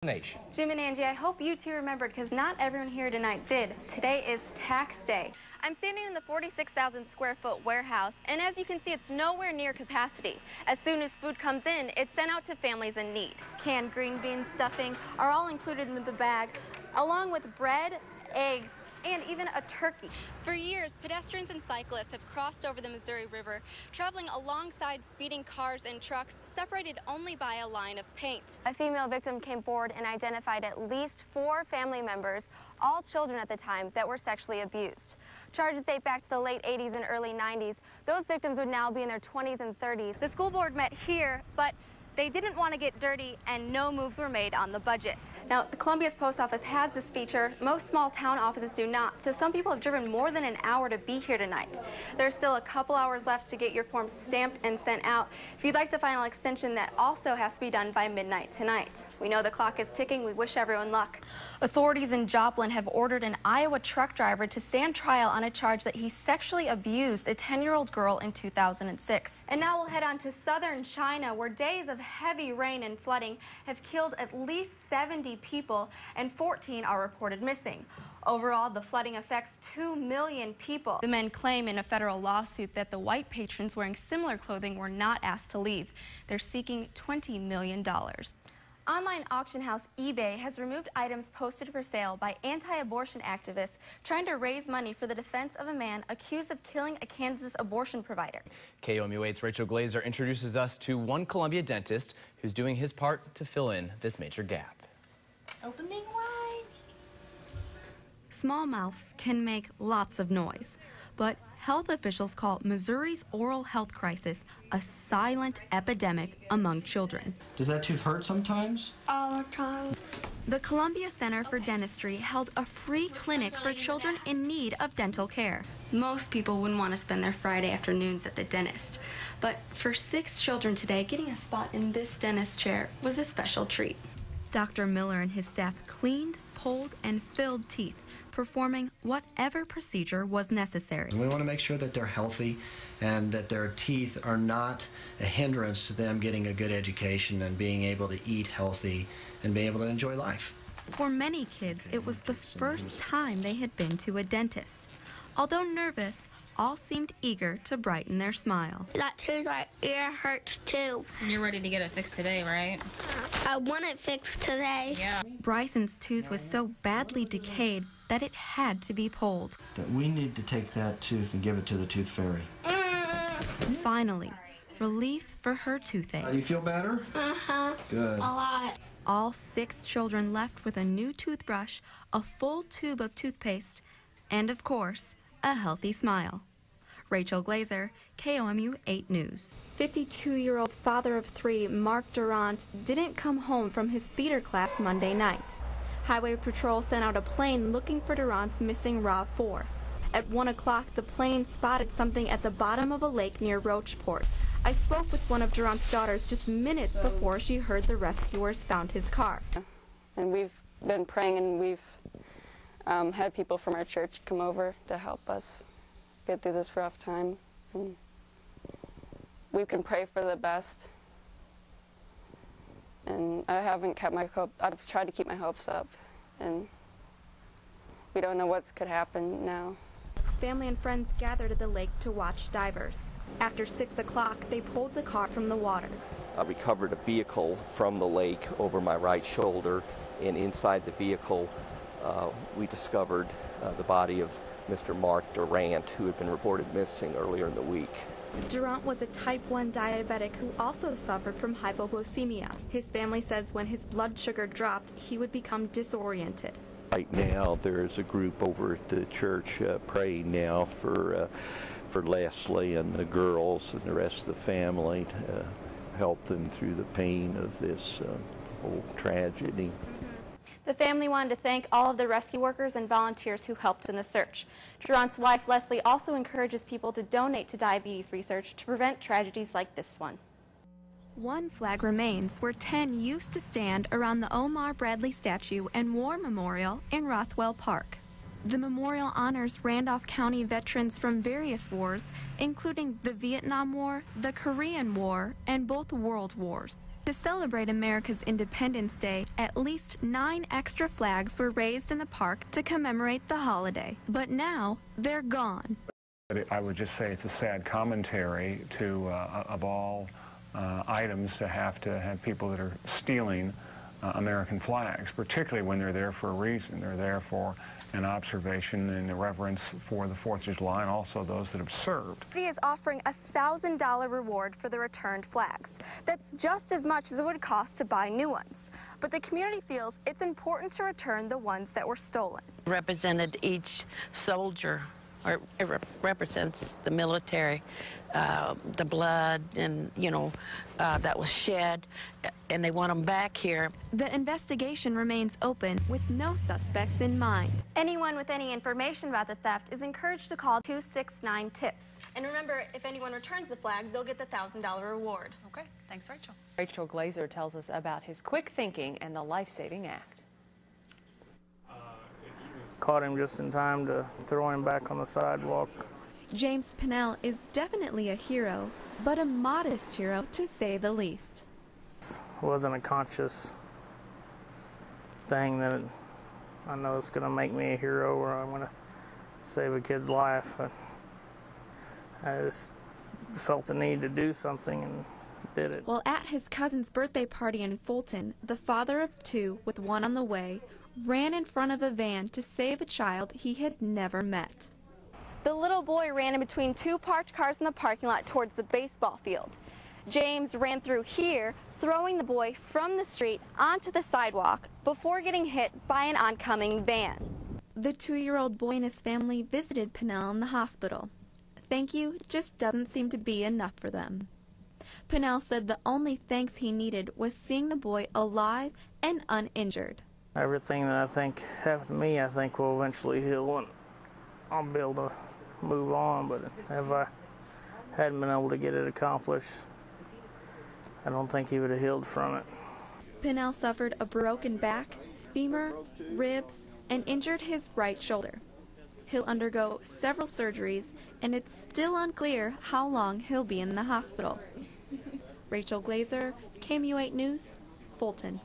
Nation. Jim and Angie, I hope you two remembered, because not everyone here tonight did. Today is tax day. I'm standing in the 46,000 square foot warehouse, and as you can see, it's nowhere near capacity. As soon as food comes in, it's sent out to families in need. Canned green beans, stuffing are all included in the bag, along with bread, eggs, and even a turkey. For years, pedestrians and cyclists have crossed over the Missouri River, traveling alongside speeding cars and trucks, separated only by a line of paint. A female victim came forward and identified at least 4 family members, all children at the time, that were sexually abused. Charges date back to the late 80s and early 90s. Those victims would now be in their 20s and 30s. The school board met here, but they didn't want to get dirty, and no moves were made on the budget. Now, the Columbia's post office has this feature. Most small town offices do not, so some people have driven more than an hour to be here tonight. There's still a couple hours left to get your forms stamped and sent out. If you'd like the final extension, that also has to be done by midnight tonight. We know the clock is ticking. We wish everyone luck. Authorities in Joplin have ordered an Iowa truck driver to stand trial on a charge that he sexually abused a 10-year-old girl in 2006. And now we'll head on to southern China, where days of heavy rain and flooding have killed at least 70 people, and 14 are reported missing. Overall, the flooding affects 2 million people. The men claim in a federal lawsuit that the white patrons wearing similar clothing were not asked to leave. They're seeking $20 million. Online auction house eBay has removed items posted for sale by anti-abortion activists trying to raise money for the defense of a man accused of killing a Kansas abortion provider. KOMU-8's Rachel Glaser introduces us to one Columbia dentist who's doing his part to fill in this major gap. Opening wide. Small mouths can make lots of noise, but health officials call Missouri's oral health crisis a silent epidemic among children. Does that tooth hurt sometimes? All the time. The Columbia Center for Dentistry held a free clinic for children in need of dental care. Most people wouldn't want to spend their Friday afternoons at the dentist, but for 6 children today, getting a spot in this dentist chair was a special treat. Dr. Miller and his staff cleaned, pulled, and filled teeth, performing whatever procedure was necessary. We want to make sure that they're healthy and that their teeth are not a hindrance to them getting a good education and being able to eat healthy and be able to enjoy life. For many kids, it was the first time they had been to a dentist. Although nervous, all seemed eager to brighten their smile. That tooth right ear hurts too. You're ready to get it fixed today, right? I want it fixed today. Yeah. Bryson's tooth was so badly decayed that it had to be pulled. That we need to take that tooth and give it to the tooth fairy. Finally, relief for her toothache. Do you feel better? Uh-huh. Good. A lot. All 6 children left with a new toothbrush, a full tube of toothpaste, and of course, a healthy smile. Rachel Glaser, KOMU 8 News. 52-year-old father of 3, Mark DURRANT, didn't come home from his theater class Monday night. Highway Patrol sent out a plane looking for DURRANT's missing ROTHWELL. At 1 o'clock, the plane spotted something at the bottom of a lake near Rocheport. I spoke with one of DURRANT's daughters just minutes before she heard the rescuers found his car. And we've been praying, and we've had people from our church come over to help us get through this rough time. And we can pray for the best. And I haven't kept my hope. I've tried to keep my hopes up, and we don't know what could happen now. Family and friends gathered at the lake to watch divers. After 6 o'clock, they pulled the car from the water. I recovered a vehicle from the lake over my right shoulder, and inside the vehicle we discovered the body of Mr. Mark DURRANT, who had been reported missing earlier in the week. DURRANT was a type 1 diabetic who also suffered from hypoglycemia. His family says when his blood sugar dropped, he would become disoriented. Right now, there's a group over at the church praying now for Leslie and the girls and the rest of the family to help them through the pain of this whole tragedy. The family wanted to thank all of the rescue workers and volunteers who helped in the search. DURRANT's wife, Leslie, also encourages people to donate to diabetes research to prevent tragedies like this one. One flag remains where 10 used to stand around the Omar Bradley statue and War Memorial in Rothwell Park. The memorial honors Randolph County veterans from various wars, including the Vietnam War, the Korean War, and both World Wars. To celebrate America's Independence Day, at least 9 extra flags were raised in the park to commemorate the holiday. But now, they're gone. I would just say it's a sad commentary to, of all items, to have people that are stealing American flags, particularly when they're there for a reason. They're there for an observation and a reverence for the 4th of July and also those that have served. The city is offering a $1,000 reward for the returned flags. That's just as much as it would cost to buy new ones. But the community feels it's important to return the ones that were stolen. Represented each soldier, or it represents the military, the blood and, that was shed, and they want them back here. The investigation remains open with no suspects in mind. Anyone with any information about the theft is encouraged to call 269-TIPS. And remember, if anyone returns the flag, they'll get the $1,000 reward. Okay, thanks, Rachel. Rachel Glaser tells us about his quick thinking and the life-saving act. Caught him just in time to throw him back on the sidewalk. James Pennell is definitely a hero, but a modest hero to say the least. It wasn't a conscious thing that I know it's going to make me a hero or I'm going to save a kid's life. I just felt the need to do something and did it. While at his cousin's birthday party in Fulton, the father of 2, with one on the way, ran in front of a van to save a child he had never met. The little boy ran in between 2 parked cars in the parking lot towards the baseball field. James ran through here, throwing the boy from the street onto the sidewalk before getting hit by an oncoming van. The 2-year-old boy and his family visited Pennell in the hospital. Thank you just doesn't seem to be enough for them. Pennell said the only thanks he needed was seeing the boy alive and uninjured. Everything that I think happened to me, I think will eventually heal and I'll be able to move on, but if I hadn't been able to get it accomplished, I don't think he would have healed from it. Pennell suffered a broken back, femur, ribs, and injured his right shoulder. He'll undergo several surgeries, and it's still unclear how long he'll be in the hospital. Rachel Glaser, KOMU-8 News, Fulton.